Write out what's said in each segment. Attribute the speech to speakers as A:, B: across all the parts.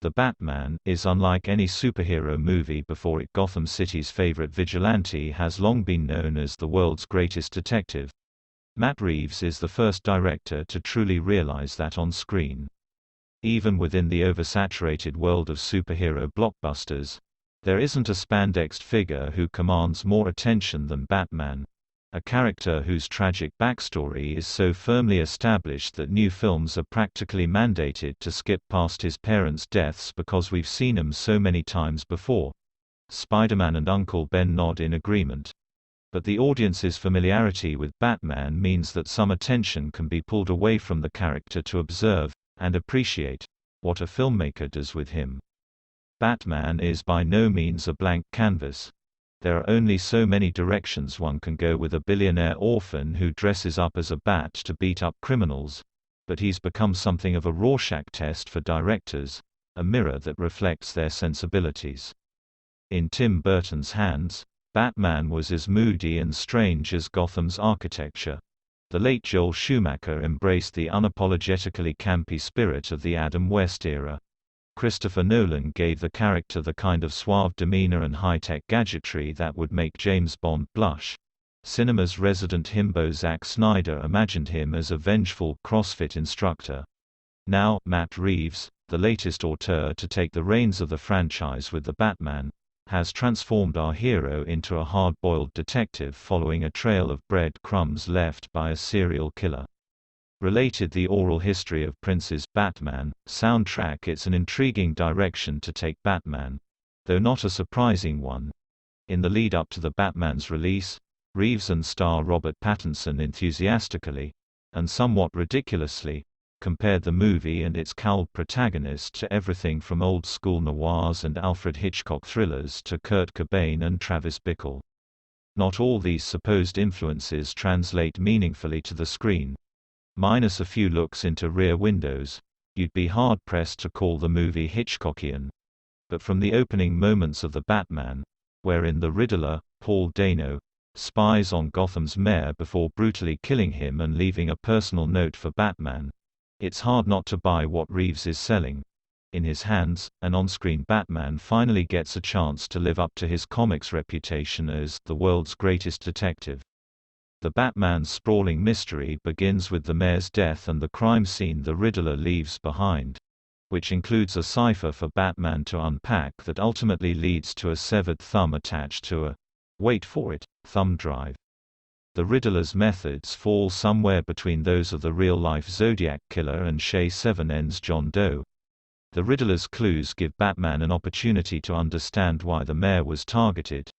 A: The Batman is unlike any superhero movie before it. Gotham City's favorite vigilante has long been known as the world's greatest detective. Matt Reeves is the first director to truly realize that on screen. Even within the oversaturated world of superhero blockbusters, there isn't a spandexed figure who commands more attention than Batman. A character whose tragic backstory is so firmly established that new films are practically mandated to skip past his parents' deaths because we've seen him so many times before. Spider-Man and Uncle Ben nod in agreement. But the audience's familiarity with Batman means that some attention can be pulled away from the character to observe and appreciate what a filmmaker does with him. Batman is by no means a blank canvas. There are only so many directions one can go with a billionaire orphan who dresses up as a bat to beat up criminals, but he's become something of a Rorschach test for directors, a mirror that reflects their sensibilities. In Tim Burton's hands, Batman was as moody and strange as Gotham's architecture. The late Joel Schumacher embraced the unapologetically campy spirit of the Adam West era. Christopher Nolan gave the character the kind of suave demeanor and high-tech gadgetry that would make James Bond blush. Cinema's resident himbo Zack Snyder imagined him as a vengeful CrossFit instructor. Now, Matt Reeves, the latest auteur to take the reins of the franchise with The Batman, has transformed our hero into a hard-boiled detective following a trail of bread crumbs left by a serial killer. Related the oral history of Prince's Batman soundtrack. It's an intriguing direction to take Batman, though not a surprising one. In the lead-up to the Batman's release, Reeves and star Robert Pattinson enthusiastically, and somewhat ridiculously, compared the movie and its cowled protagonist to everything from old-school noirs and Alfred Hitchcock thrillers to Kurt Cobain and Travis Bickle. Not all these supposed influences translate meaningfully to the screen. Minus a few looks into Rear Windows, you'd be hard-pressed to call the movie Hitchcockian. But from the opening moments of The Batman, wherein the Riddler, Paul Dano, spies on Gotham's mayor before brutally killing him and leaving a personal note for Batman, it's hard not to buy what Reeves is selling. In his hands, an on-screen Batman finally gets a chance to live up to his comics reputation as the world's greatest detective. The Batman's sprawling mystery begins with the mayor's death and the crime scene the Riddler leaves behind, which includes a cipher for Batman to unpack that ultimately leads to a severed thumb attached to a, wait for it, thumb drive. The Riddler's methods fall somewhere between those of the real-life Zodiac Killer and Shay Seven-N's John Doe. The Riddler's clues give Batman an opportunity to understand why the mayor was targeted,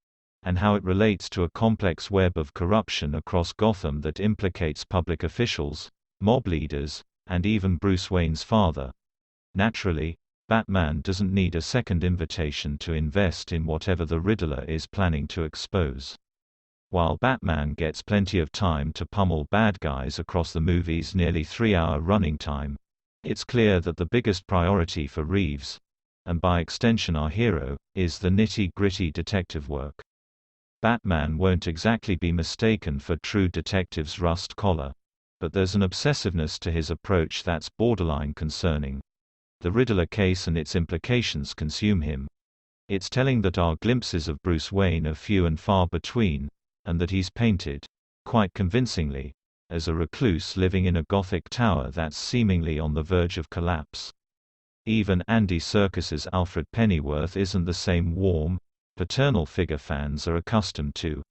A: and how it relates to a complex web of corruption across Gotham that implicates public officials, mob leaders, and even Bruce Wayne's father. Naturally, Batman doesn't need a second invitation to invest in whatever the Riddler is planning to expose. While Batman gets plenty of time to pummel bad guys across the movie's nearly 3-hour running time, it's clear that the biggest priority for Reeves, and by extension our hero, is the nitty-gritty detective work. Batman won't exactly be mistaken for true detective's rust collar, but there's an obsessiveness to his approach that's borderline concerning. The Riddler case and its implications consume him. It's telling that our glimpses of Bruce Wayne are few and far between, and that he's painted, quite convincingly, as a recluse living in a Gothic tower that's seemingly on the verge of collapse. Even Andy Serkis's Alfred Pennyworth isn't the same warm, paternal figure fans are accustomed to.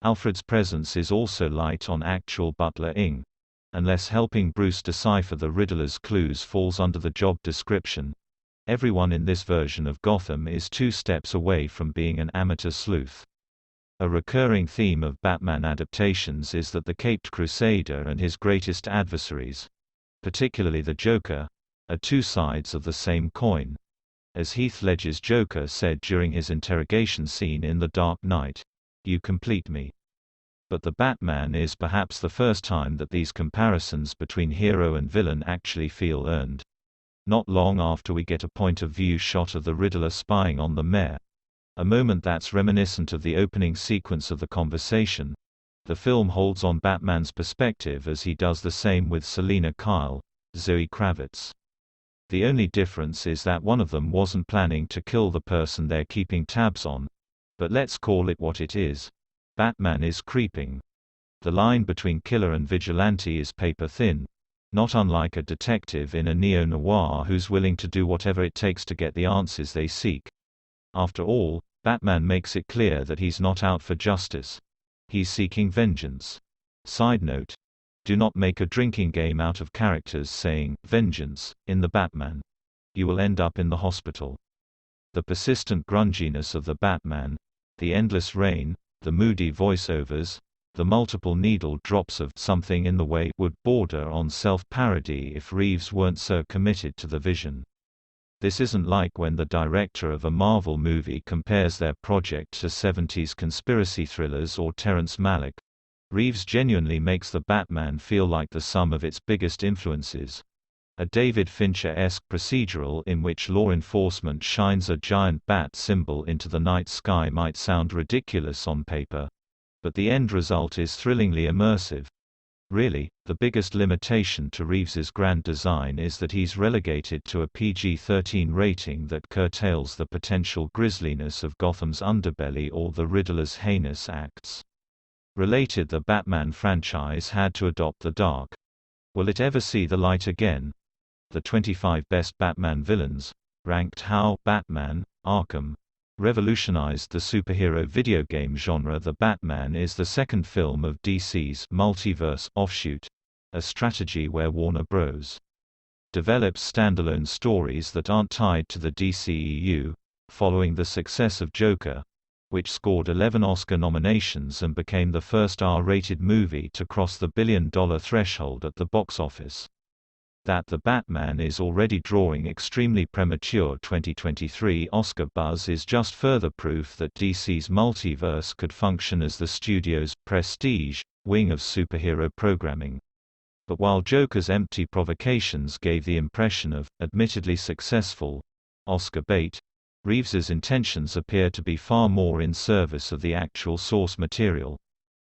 A: Alfred's presence is also light on actual butler-ing. Unless helping Bruce decipher the Riddler's clues falls under the job description, everyone in this version of Gotham is 2 steps away from being an amateur sleuth. A recurring theme of Batman adaptations is that the Caped Crusader and his greatest adversaries, particularly the Joker, are 2 sides of the same coin. As Heath Ledger's Joker said during his interrogation scene in The Dark Knight, "You complete me." But The Batman is perhaps the first time that these comparisons between hero and villain actually feel earned. Not long after we get a point-of-view shot of the Riddler spying on the mayor, a moment that's reminiscent of the opening sequence of The Conversation, the film holds on Batman's perspective as he does the same with Selina Kyle, Zoe Kravitz. The only difference is that one of them wasn't planning to kill the person they're keeping tabs on. But let's call it what it is. Batman is creeping. The line between killer and vigilante is paper-thin, not unlike a detective in a neo-noir who's willing to do whatever it takes to get the answers they seek. After all, Batman makes it clear that he's not out for justice. He's seeking vengeance. Side note: do not make a drinking game out of characters saying "vengeance" in the Batman. You will end up in the hospital. The persistent grunginess of the Batman, the endless rain, the moody voiceovers, the multiple needle drops of "something in the way" would border on self-parody if Reeves weren't so committed to the vision. This isn't like when the director of a Marvel movie compares their project to 70s conspiracy thrillers or Terrence Malick. Reeves genuinely makes the Batman feel like the sum of its biggest influences. A David Fincher-esque procedural in which law enforcement shines a giant bat symbol into the night sky might sound ridiculous on paper, but the end result is thrillingly immersive. Really, the biggest limitation to Reeves's grand design is that he's relegated to a PG-13 rating that curtails the potential grisliness of Gotham's underbelly or the Riddler's heinous acts. Related: the Batman franchise had to adopt the dark. Will it ever see the light again? The 25 best Batman villains, ranked how Batman, Arkham, revolutionized the superhero video game genre. The Batman is the second film of DC's multiverse offshoot, a strategy where Warner Bros. Develops standalone stories that aren't tied to the DCEU, following the success of Joker, which scored 11 Oscar nominations and became the first R-rated movie to cross the billion-dollar threshold at the box office. That The Batman is already drawing extremely premature 2023 Oscar buzz is just further proof that DC's multiverse could function as the studio's prestige wing of superhero programming. But while Joker's empty provocations gave the impression of admittedly successful Oscar bait, Reeves's intentions appear to be far more in service of the actual source material.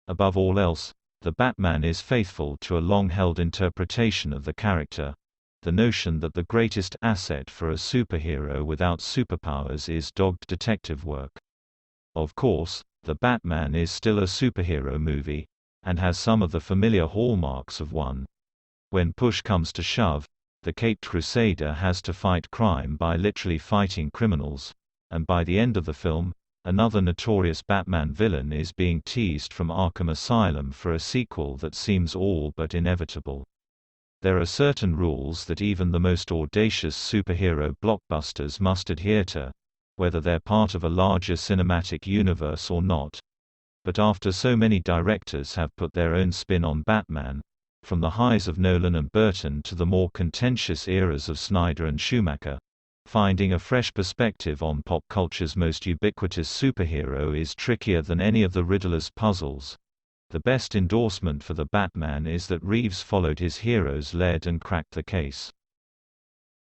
A: Above all else, the Batman is faithful to a long-held interpretation of the character: the notion that the greatest asset for a superhero without superpowers is dogged detective work. Of course, the Batman is still a superhero movie, and has some of the familiar hallmarks of one. When push comes to shove, the caped crusader has to fight crime by literally fighting criminals, and by the end of the film, another notorious Batman villain is being teased from Arkham Asylum for a sequel that seems all but inevitable. There are certain rules that even the most audacious superhero blockbusters must adhere to, whether they're part of a larger cinematic universe or not. But after so many directors have put their own spin on Batman, from the highs of Nolan and Burton to the more contentious eras of Snyder and Schumacher, finding a fresh perspective on pop culture's most ubiquitous superhero is trickier than any of the Riddler's puzzles. The best endorsement for the Batman is that Reeves followed his hero's lead and cracked the case.